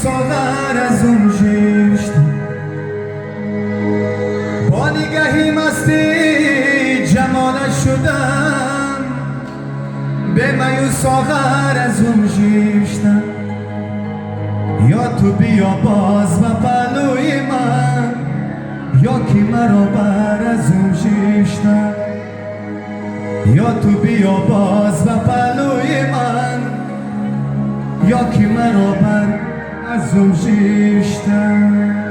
ساغر از اون جشت با نگهی مستی جمالش شدم به میو ساغر از اون جشتم یا تو بیا باز و پلوی من یا کی مرا بر از اون جشتم یا تو بیا باز و پلوی من یا کی مرا بر از اون جشتم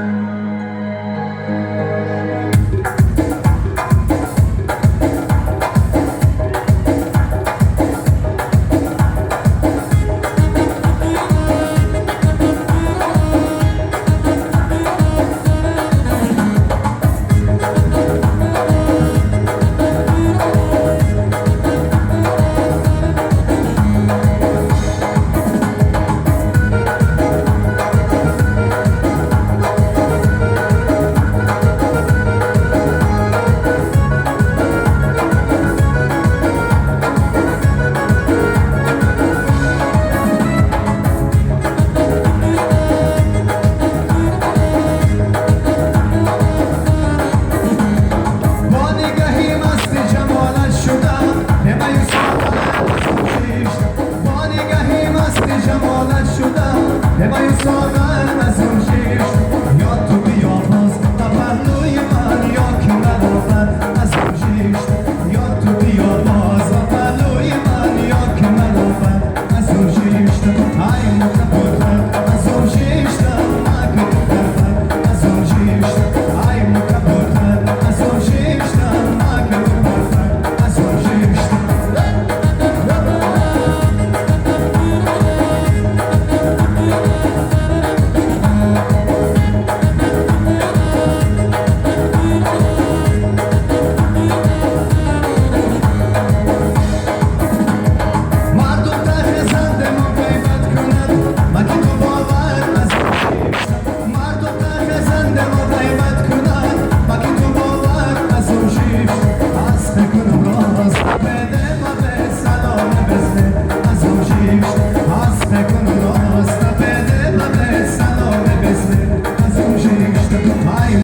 نمای ساغر از اون جشت یا تو بیا باز تا پهلوی من یا کی مرا بر از اون جشت یا تو بیا باز تا پهلوی من یا کی مرا بر از اون جشت ای